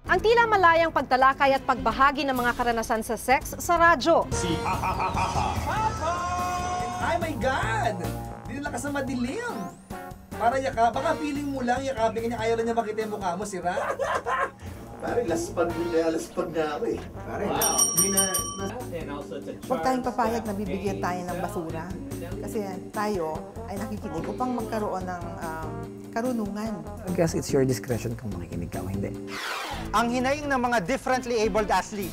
Ang tila malayang pagtalakay at pagbahagi ng mga karanasan sa sex sa radyo. Si Ay my God! Dinala ka sa madilim. Para baka feeling mo lang, yakapin ka niya, ayaw lang niya makita yung mukha mo, sira. Pare, laspag na ako eh. Pare, wow. Huwag tayong papayag na bibigyan tayo ng basura. Kasi tayo ay nakikinig upang magkaroon ng karunungan. I guess it's your discretion kung makikinig ka o hindi. Ang hinaing ng mga differently abled athlete.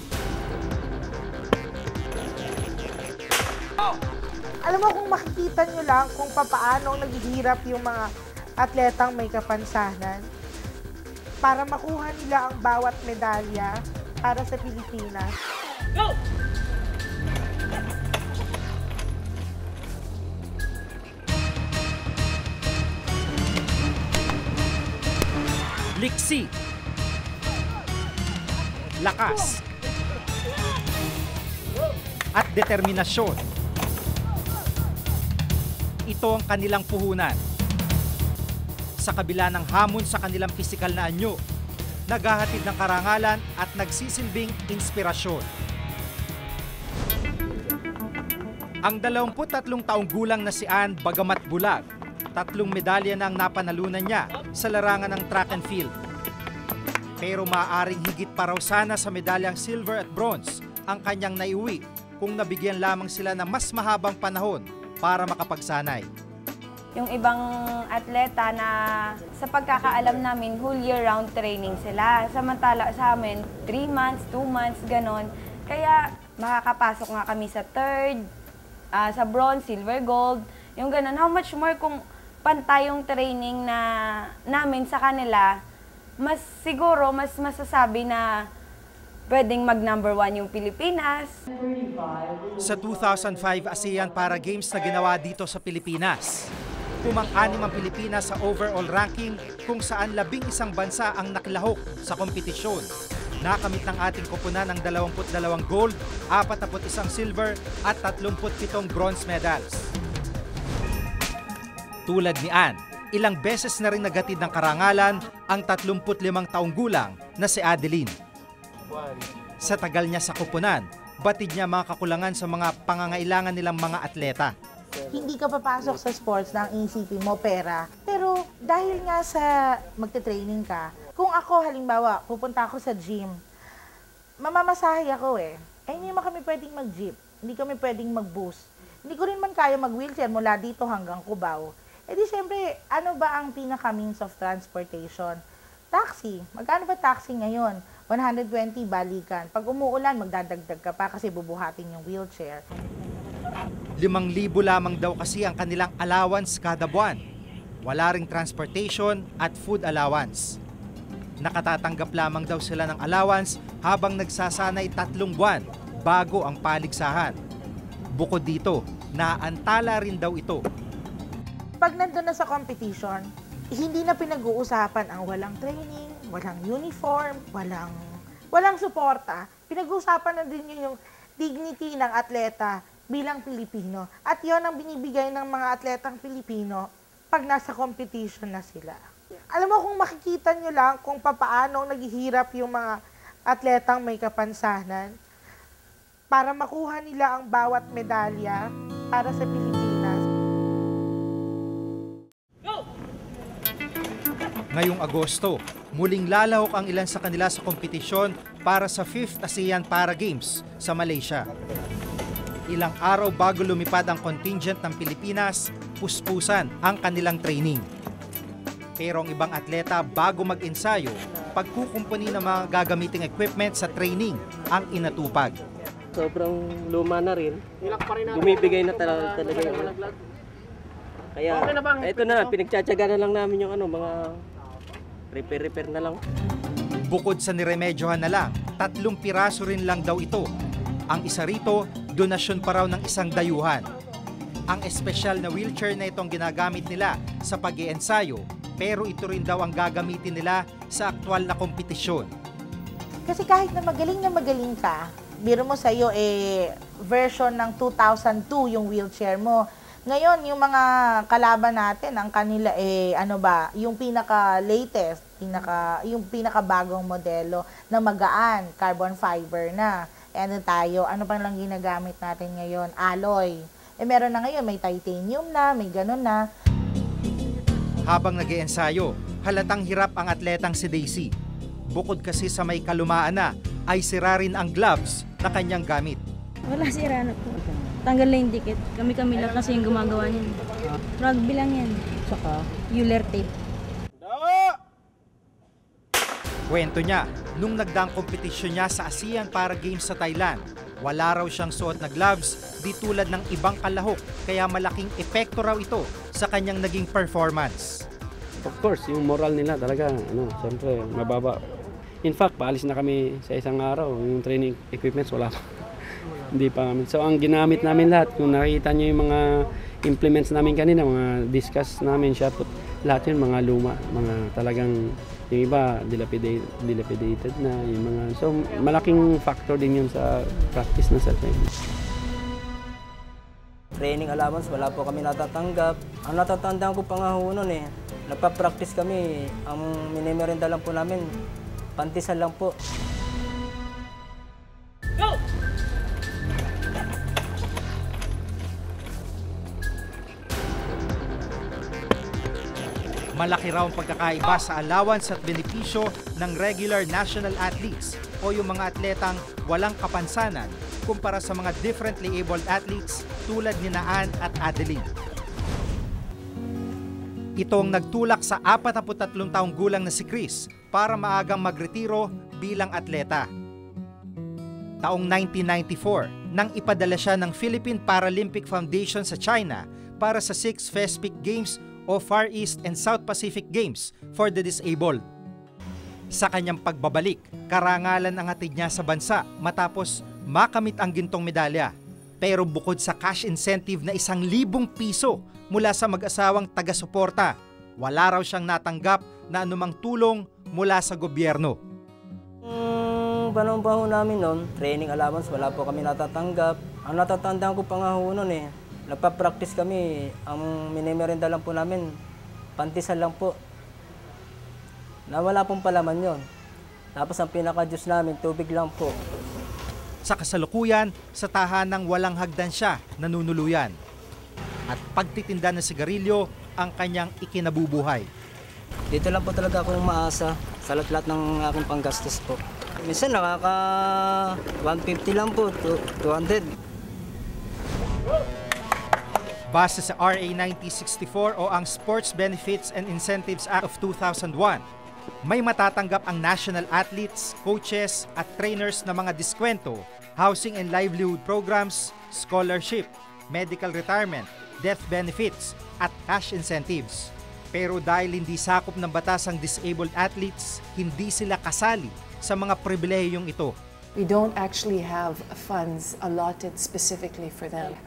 Alam mo, kung makikita nyo lang kung paano naghihirap yung mga atletang may kapansanan para makuha nila ang bawat medalya para sa Pilipinas. Go! Liksi, lakas, at determinasyon. Ito ang kanilang puhunan. Sa kabila ng hamon sa kanilang pisikal na anyo, naghahatid ng karangalan at nagsisilbing inspirasyon. Ang 23 taong gulang na si Ann, bagamat bulag, 3 medalya na ang napanalunan niya sa larangan ng track and field. Pero maaaring higit pa raw sana sa medalyang silver at bronze ang kanyang naiuwi kung nabigyan lamang sila ng mas mahabang panahon para makapagsanay. Yung ibang atleta na sa pagkakaalam namin, whole year round training sila. Samantala sa amin, 3 months, 2 months, ganon. Kaya makakapasok nga kami sa third, sa bronze, silver, gold, yung ganon. How much more kung pantay yung training na namin sa kanila, mas siguro, mas masasabi na pwedeng mag-number 1 yung Pilipinas. Sa 2005 ASEAN Para Games na ginawa dito sa Pilipinas, pumang-anim ang Pilipinas sa overall ranking kung saan 11 bansa ang nakilahok sa kompetisyon. Nakamit ng ating koponan ang 22 gold, 41 silver at 37 bronze medals. Tulad ni Ann, ilang beses na rin nagatid ng karangalan ang 35 taong gulang na si Adeline. Sa tagal niya sa koponan, batid niya mga kakulangan sa mga pangangailangan nilang mga atleta. Hindi ka papasok sa sports na ang isipin mo pera. Pero dahil nga sa magte-training ka, kung ako halimbawa, pupunta ako sa gym, mamamasahe ako eh. Hindi naman kami pwedeng mag-jeep, hindi kami pwedeng mag-bus. Hindi ko rin man kaya mag-wheelchair mula dito hanggang Cubao. Eh di syempre, ano ba ang pinaka-means of transportation? Taxi. Magkano ba taxi ngayon? 120 balikan. Pag umuulan, magdadagdag ka pa kasi bubuhatin yung wheelchair. 5,000 lamang daw kasi ang kanilang allowance kada buwan. Wala ring transportation at food allowance. Nakatatanggap lamang daw sila ng allowance habang nagsasanay 3 buwan bago ang paligsahan. Bukod dito, naantala rin daw ito. Pag nandun na sa competition, hindi na pinag-uusapan ang walang training, walang uniform, walang suporta. Pinag-uusapan na din yung dignity ng atleta bilang Pilipino. At yon ang binibigay ng mga atletang Pilipino pag nasa competition na sila. Alam mo, kung makikita nyo lang kung paano naghihirap yung mga atletang may kapansanan para makuha nila ang bawat medalya para sa Pilipinas. Ngayong Agosto, muling lalahok ang ilan sa kanila sa kompetisyon para sa 5th ASEAN Para Games sa Malaysia. Ilang araw bago lumipad ang contingent ng Pilipinas, puspusan ang kanilang training. Pero ang ibang atleta bago mag-ensayo, pagkukumpuni ng mga gagamiting equipment sa training ang inatupag. Sobrang luma na rin. Bumibigay na talaga yung kaya ito na, pinagtsatsaga na lang namin yung mga repair na lang. Bukod sa niremedyohan na lang, 3 piraso rin lang daw ito. Ang isa rito, donasyon pa raw ng isang dayuhan. Ang espesyal na wheelchair na itong ginagamit nila sa pag-iensayo, pero ito rin daw ang gagamitin nila sa aktwal na kompetisyon. Kasi kahit na magaling ka, biro mo sa'yo version ng 2002 yung wheelchair mo. Ngayon, yung mga kalaban natin, ang kanila yung pinaka-latest, yung pinaka-bagong modelo na magaan, carbon fiber na. Tayo, ano pa lang ginagamit natin ngayon? Alloy. Meron na ngayon, may titanium na, may ganun na. Habang nag-iensayo, halatang hirap ang atletang si Daisy. Bukod kasi sa may kalumaan na, ay sira rin ang gloves na kanyang gamit. Wala, sira na po. Tanggal na yung dikit. Kami lang kasi yung gumagawa niyan. Rugby lang yan. Saka? Euler tape. Kwento niya, nung nagdaang kompetisyon niya sa ASEAN Para Games sa Thailand, wala raw siyang suot na gloves, di tulad ng ibang kalahok, kaya malaking epekto raw ito sa kanyang naging performance. Of course, yung moral nila talaga, siyempre, mababa. In fact, paalis na kami sa isang araw, yung training equipments wala pa. Hindi pa kami. So, ang ginamit namin lahat, kung nakita nyo yung mga implements namin kanina, mga discuss namin, shotput, lahat yun mga luma, mga talagang, yung iba, dilapidated na, yung mga, so, malaking factor din yun sa practice na sa training. Training allowance, wala po kami natatanggap. Ang natatandaan ko pa nga ho nun nagpa-practice kami, ang minimerenda lang po namin, pantisan lang po. Go! Malaki raw ang pagkakaiba sa allowance at benepisyo ng regular national athletes o yung mga atletang walang kapansanan kumpara sa mga differently abled athletes tulad ni Ann at Adeline. Itong nagtulak sa 43 taong gulang na si Chris para maagang magretiro bilang atleta. Taong 1994, nang ipadala siya ng Philippine Paralympic Foundation sa China para sa 6th FESPIC Games o Far East and South Pacific Games for the Disabled. Sa kanyang pagbabalik, karangalan ang hatid niya sa bansa matapos makamit ang gintong medalya. Pero bukod sa cash incentive na 1,000 piso mula sa mag-asawang taga-suporta, wala raw siyang natanggap na anumang tulong mula sa gobyerno. Panahon namin noon, training allowance, wala po kami natatanggap. Ang natatandaan ko pa nga ho noon nagpa-practice kami, ang minimerenda lang po namin, pantisan lang po. Nawala pong palaman yon. Tapos ang pinaka-juice namin, tubig lang po. Sa kasalukuyan, sa tahanang walang hagdan siya nanunuluyan. At pagtitinda ng sigarilyo ang kanyang ikinabubuhay. Dito lang po talaga akong maasa sa lahat ng aking panggastos po. Minsan nakaka 150 lang po, 200. Base sa RA 9064 o ang Sports Benefits and Incentives Act of 2001, may matatanggap ang national athletes, coaches at trainers na mga diskwento, housing and livelihood programs, scholarship, medical retirement, death benefits at cash incentives. Pero dahil hindi sakop ng batas ang disabled athletes, hindi sila kasali sa mga pribilehiyong ito. We don't actually have funds allotted specifically for them.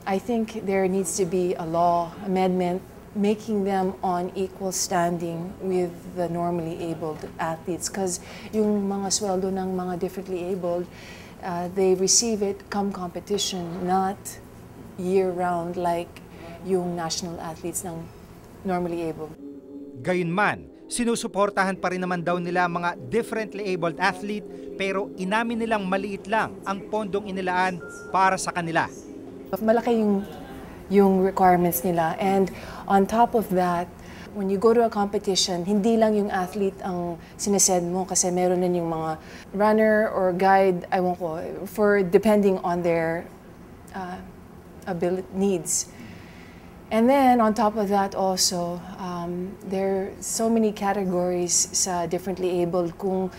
I think there needs to be a law amendment making them on equal standing with the normally abled athletes, because yung mga sweldo ng mga differently abled, they receive it come competition, not year-round like yung national athletes ng normally abled. Gayunman, sinusuportahan pa rin naman daw nila mga differently abled athlete, pero inamin nilang maliit lang ang pondong inilaan para sa kanila. Malaki yung requirements nila, and on top of that, when you go to a competition, hindi lang yung athlete ang sinesend mo kasi meron din yung mga runner or guide, ewan ko, for depending on their ability needs. And then on top of that also, there are so many categories sa differently abled. Kung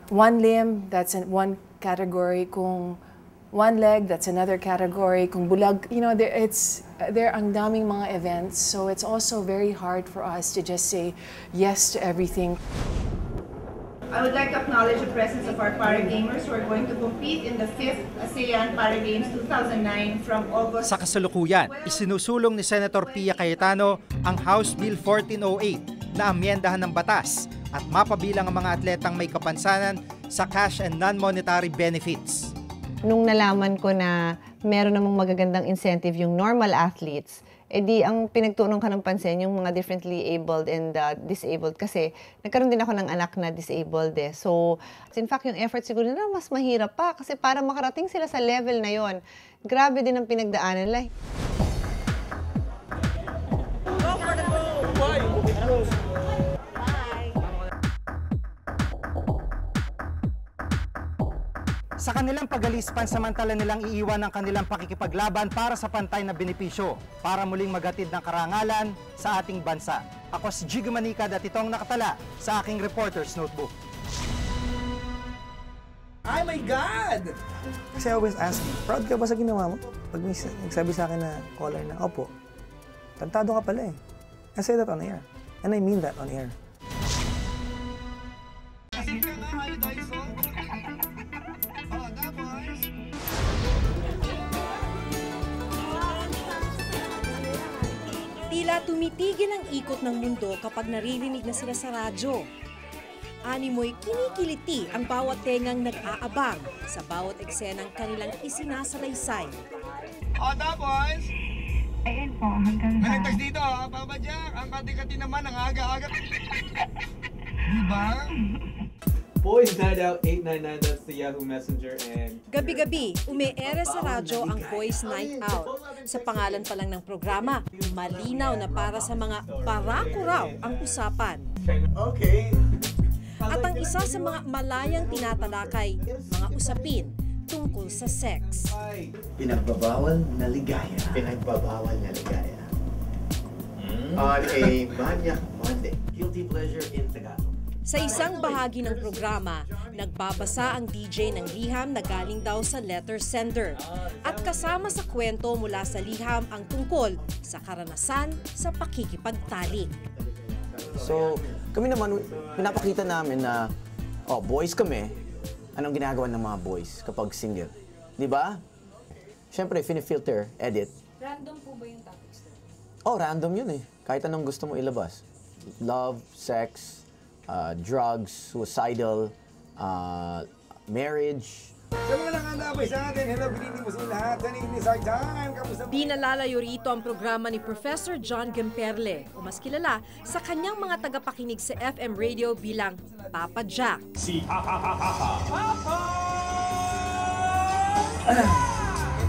one limb, that's one category. Kung one leg, that's another category. Kung bulag, there ang daming mga events. So it's also very hard for us to just say yes to everything. I would like to acknowledge the presence of our para-gamers who are going to compete in the 5th ASEAN Para Games 2009 from August. Sa kasalukuyan, isinusulong ni Senator Pia Cayetano ang House Bill 1408 na amyendahan ng batas at mapabilang ang mga atletang may kapansanan sa cash and non-monetary benefits. Nung nalaman ko na meron namang magagandang incentive yung normal athletes, edi ang pinagtuunan ka ng pansin yung mga differently abled and disabled kasi nagkaroon din ako ng anak na disabled eh. So, in fact, yung effort siguro nila mas mahirap pa kasi para makarating sila sa level na yon, grabe din ang pinagdaanan nila. Sa kanilang pag-alis, pansamantala nilang iiwan ang kanilang pakikipaglaban para sa pantay na benepisyo para muling maghatid ng karangalan sa ating bansa. Ako si Jigo Manicad at ito ang nakatala sa aking Reporter's Notebook. Oh my God! Kasi I always ask, proud ka ba sa ginawa mo? Pag may nagsabi sa akin na caller na, opo, tantado ka pala eh. I say that on air. And I mean that on air. Tila tumitigil ang ikot ng mundo kapag naririnig na sila sa radyo. Animoy kinikiliti ang bawat tengang nag-aabang sa bawat eksenang kanilang isinasalaysay. Tapos? Ayun po, hanggang sa... Nagtas dito, Papa Jack. Ang kati-kati naman, ang aga-aga. Diba? Boys Night Out 899, that's the Yahoo Messenger, and... Gabi-gabi, ume-ere sa radyo ang Boys Night Out. Sa pangalan pa lang ng programa, malinaw na para sa mga barako raw ang usapan. Okay. At ang isa sa mga malayang tinatalakay, mga usapin tungkol sa sex. Pinagbabawal na ligaya. Pinagbabawal na ligaya. On a Manyak Monday. Guilty pleasure in Tagalog. Sa isang bahagi ng programa, nagbabasa ang DJ ng liham na galing daw sa letter sender. At kasama sa kwento mula sa liham ang tungkol sa karanasan sa pakikipagtalik. So, kami naman, pinapakita namin na, boys kami, anong ginagawa ng mga boys kapag single. Di ba? Siyempre, filter, edit. Random po ba yung topics? Random yun eh. Kahit anong gusto mo ilabas. Love, sex, drugs, suicidal, marriage. Sa mga nakandabay sa atin, hello, binini mo sa lahat. Daning this our time. Kamusta? Di nalalayo rito ang programa ni Professor John Gemperle, o mas kilala sa kanyang mga tagapakinig sa FM radio bilang Papa Jack. Si Papa!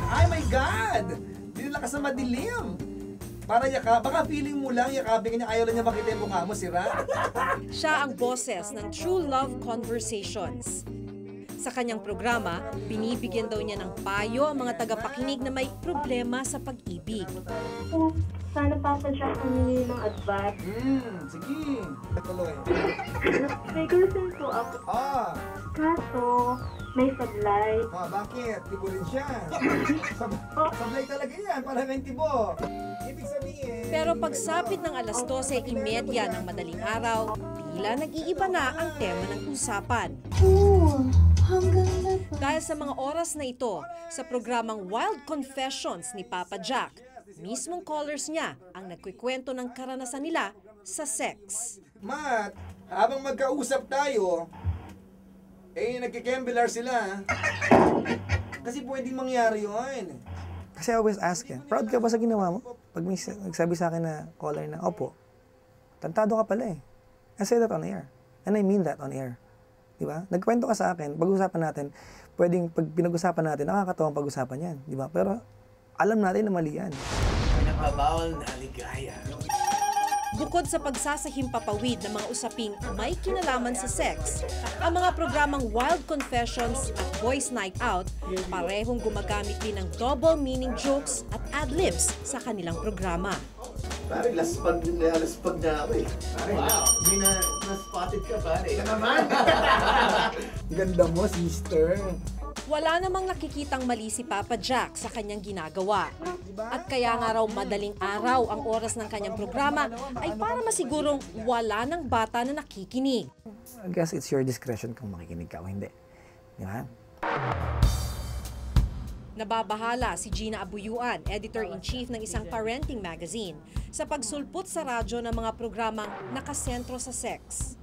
Oh my God! Dinala ka sa madilim. Para baka feeling mo lang, yakapin niya, ayaw lang niya makita yung mukha mo, sira. Siya ang boses ng True Love Conversations. Sa kanyang programa, binibigyan daw niya ng payo ang mga tagapakinig na may problema sa pag-ibig. Sana Papa Jack humingi ng advice. Sige. Tuloy. May girlfriend po ako. Kaso, may sablay. Bakit? Tibo rin siya. Sablay talaga yan, para ng tibo. Ibig sabihin... Pero pagsapit ng alas 12:30 ng madaling araw, tila nag-iiba na ang tema ng usapan. Dahil sa mga oras na ito, sa programang Wild Confessions ni Papa Jack, mismong callers niya ang nagkikwento ng karanasan nila sa sex. Matt, habang magkausap tayo, nagkikembelar sila. Kasi pwedeng mangyari yun. Kasi I always ask, proud ka ba sa ginawa mo? Pag may nagsabi sa akin na caller na, opo, tantado ka pala eh. I say that on air. And I mean that on air. Diba? Nagkwento ka sa akin, pag-usapan natin, pwedeng pag pinag-usapan natin, nakakatawang pag-usapan yan. Diba? Pero alam natin na mali yan. Pinagbabawal na ligaya. Bukod sa pagsasahimpapawid ng mga usaping may kinalaman sa sex, ang mga programang Wild Confessions at Boys Night Out parehong gumagamit din ng double meaning jokes at ad-libs sa kanilang programa. Pare, laspag na ako eh. Pare, may na-spotted ka pare. Ka naman! Ganda mo, sister. Wala namang nakikitang mali si Papa Jack sa kanyang ginagawa. At kaya nga raw madaling araw ang oras ng kanyang programa ay para masigurong wala ng bata na nakikinig. I guess it's your discretion kung makikinig ka o hindi. Di ba? Nababahala si Gina Abuyuan, editor-in-chief ng isang parenting magazine, sa pagsulpot sa radyo ng mga programang nakasentro sa sex.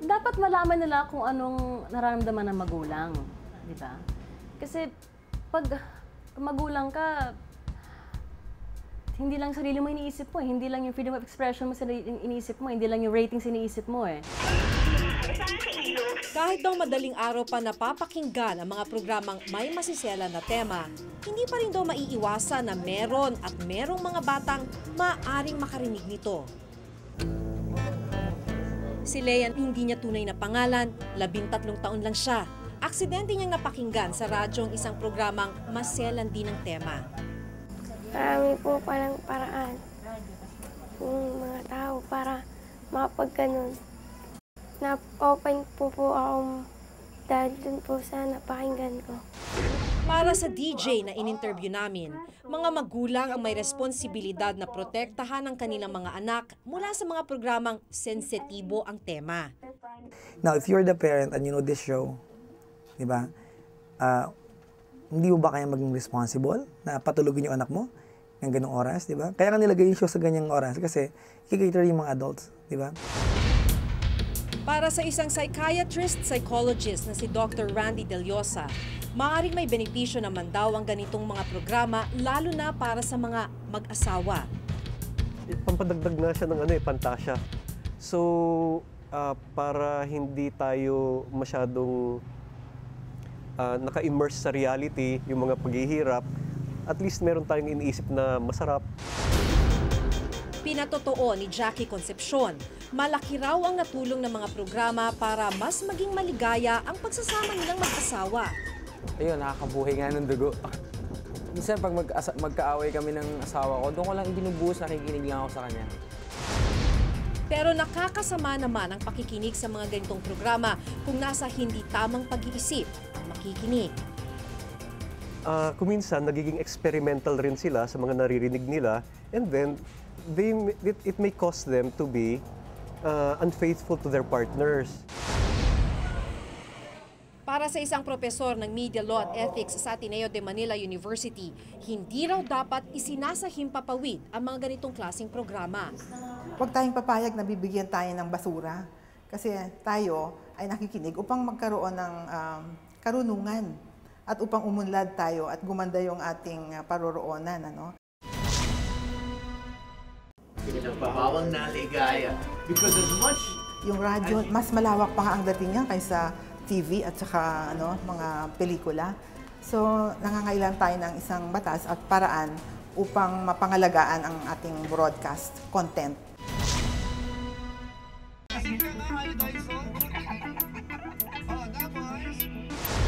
Dapat malaman nila kung anong nararamdaman ng magulang, di ba? Kasi pag Kung magulang ka, hindi lang sarili mo iniisip mo eh. Hindi lang yung freedom of expression mo iniisip mo, hindi lang yung ratings iniisip mo eh. Kahit daw madaling araw pa napapakinggan ang mga programang may masisela na tema, hindi pa rin daw maiiwasan na meron at merong mga batang maaaring makarinig nito. Si Leanne, hindi niya tunay na pangalan, 13 taon lang siya. Aksidente niyang napakinggan sa radyong isang programang maselan din ng tema. Marami po palang paraan yung mga tao para makapagganon. Na-open po akong dahil dun po sa napakinggan ko. Para sa DJ na in-interview namin, mga magulang ang may responsibilidad na protektahan ang kanilang mga anak mula sa mga programang sensitibo ang tema. Now, if you're the parent and you know this show, di ba, hindi mo ba kaya maging responsible na patulugin yung anak mo ng ganong oras, di ba? Kaya nga nilagay yung show sa ganyang oras kasi i-cater yung mga adults, di ba? Para sa isang psychiatrist-psychologist na si Dr. Randy Del Llosa, maaaring may benepisyo naman daw ang ganitong mga programa lalo na para sa mga mag-asawa. Pampadagdag na siya ng pantasya. So, para hindi tayo masyadong naka-immerse sa reality, yung mga paghihirap, at least meron tayong iniisip na masarap. Pinatotoo ni Jackie Concepcion, malaki raw ang natulong ng mga programa para mas maging maligaya ang pagsasama nilang mag-asawa. Ayun, nakakabuhay nga ng dugo. Minsan pag magkaaway kami ng asawa ko, doon ko lang ibinubuhos, nakikinig lang ako sa kanya. Pero nakakasama naman ang pakikinig sa mga ganitong programa kung nasa hindi tamang pag-iisip ang makikinig. Kuminsan, nagiging experimental rin sila sa mga naririnig nila, and then it may cause them to be unfaithful to their partners. Para sa isang profesor ng Media Law at Ethics sa Ateneo de Manila University, hindi raw dapat isinasahimpapawid ang mga ganitong klaseng programa. Huwag tayong papayag na bibigyan tayo ng basura kasi tayo ay nakikinig upang magkaroon ng karunungan at upang umunlad tayo at gumanda yung ating paroroonan. Pinagbabawal na ligaya because as much yung radyo, mas malawak pa nga ang dating niya kaysa TV at saka mga pelikula. So, nangangailangan tayo ng isang batas at paraan upang mapangalagaan ang ating broadcast content.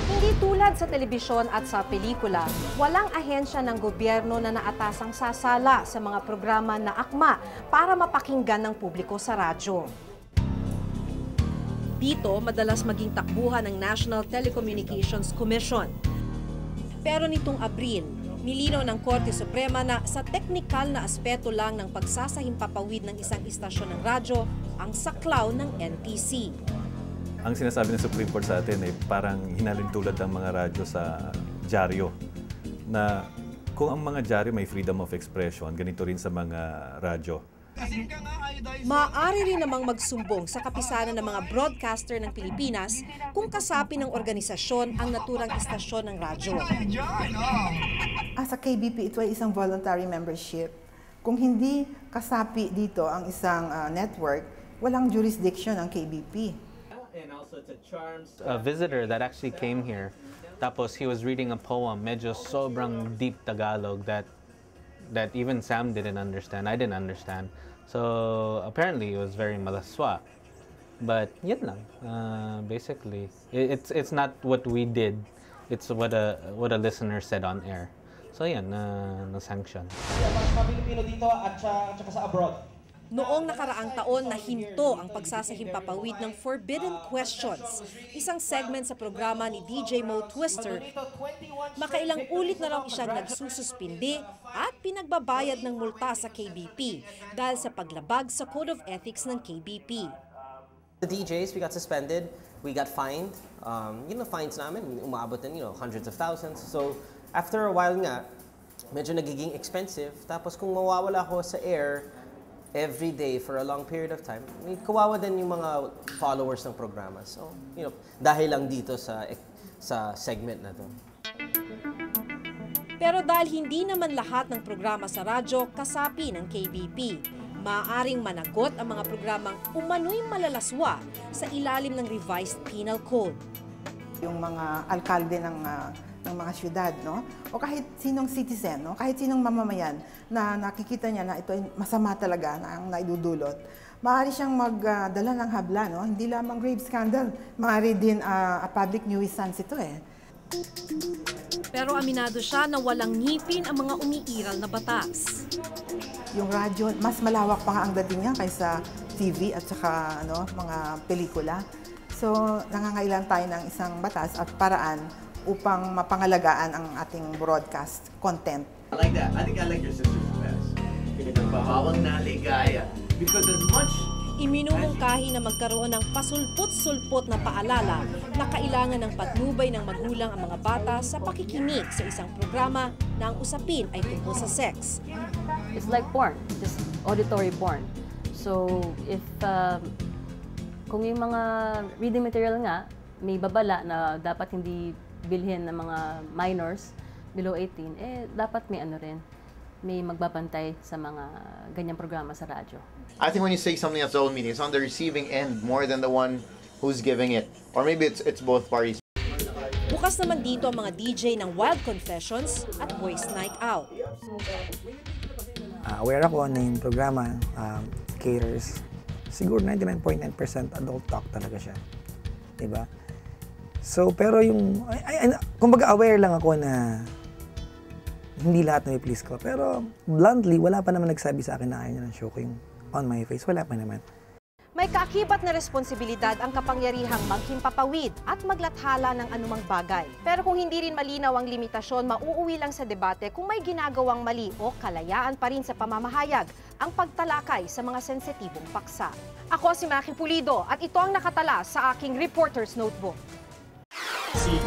Hindi tulad sa telebisyon at sa pelikula, walang ahensya ng gobyerno na naatasang sasala sa mga programa na akma para mapakinggan ng publiko sa radyo. Dito, madalas maging takbuhan ng National Telecommunications Commission. Pero nitong Abril, nilinaw ng Korte Suprema na sa teknikal na aspeto lang ng pagsasahimpapawid ng isang istasyon ng radyo ang saklaw ng NTC. Ang sinasabi ng Supreme Court sa atin ay parang hinalintulad ng mga radyo sa dyaryo. Na kung ang mga dyaryo may freedom of expression, ganito rin sa mga radyo. Maaari rin namang magsumbong sa kapisanan ng mga broadcaster ng Pilipinas kung kasapi ng organisasyon ang naturang istasyon ng radyo. Sa KBP, ito ay isang voluntary membership. Kung hindi kasapi dito ang isang network, walang jurisdiction ang KBP. A visitor that actually came here, tapos he was reading a poem, medyo sobrang deep Tagalog that even Sam didn't understand. I didn't understand. So apparently it was very malaswa. But yun lang. Basically, it's not what we did. It's what a listener said on air. So yan, na-sanction. Mga Pilipino dito at saka sa abroad. Noong nakaraang taon, nahinto ang pagsasahimpapawid ng Forbidden Questions, isang segment sa programa ni DJ Mo Twister. Makailang ulit na raw siyang nagsususpindi at pinagbabayad ng multa sa KBP dahil sa paglabag sa Code of Ethics ng KBP. The DJs, we got suspended, we got fined. Fines namin, umabot ng hundreds of thousands. So after a while nga, medyo nagiging expensive. Tapos kung mawawala ko sa air, every day for a long period of time, kawawa din yung mga followers ng programa. So, dahil lang dito sa segment na to. Pero dahil hindi naman lahat ng programa sa radyo kasapi ng KBP, maaaring managot ang mga programang umano'y malalaswa sa ilalim ng revised penal code. Yung mga alkalde ng mga syudad, no? O kahit sinong citizen, no? Kahit sinong mamamayan na nakikita niya na ito ay masama talaga na ang naidudulot, maaari siyang magdala ng habla, no? Hindi lamang grave scandal, maaari din a public nuisance ito eh. Pero aminado siya na walang ngipin ang mga umiiral na batas. Yung radyo, mas malawak pa nga ang dating niya kaysa TV at saka mga pelikula. So, nangangailangan tayo ng isang batas at paraan upang mapangalagaan ang ating broadcast content. I like that. I think I like your sister's best. Pinagbabawal na ligaya. Because as much Iminumungkahi na magkaroon ng pasulpot-sulpot na paalala na kailangan ng patnubay ng magulang ang mga bata sa pakikinig sa isang programa na ang usapin ay tungkol sa sex. It's like porn, just auditory porn. So if kung yung mga reading material nga, may babala na dapat hindi bilhin ng mga minors below 18, dapat may may magbabantay sa mga ganyang programa sa radyo. I think when you say something that's old media, it's on the receiving end more than the one who's giving it. Or maybe it's both parties. Bukas naman dito ang mga DJ ng Wild Confessions at Boys Night Out. Aware ako na yung programa caters. Siguro 99.9% adult talk talaga siya. Diba? So, pero yung, kumbaga aware lang ako na hindi lahat na i-please ko. Pero bluntly, wala pa naman nagsabi sa akin na ayaw niya ng show ko yung on my face. Wala pa naman. May kaakibat na responsibilidad ang kapangyarihang maghimpapawid at maglathala ng anumang bagay. Pero kung hindi rin malinaw ang limitasyon, mauuwi lang sa debate kung may ginagawang mali o kalayaan pa rin sa pamamahayag ang pagtalakay sa mga sensitibong paksa. Ako si Maki Pulido at ito ang nakatala sa aking Reporter's Notebook. Si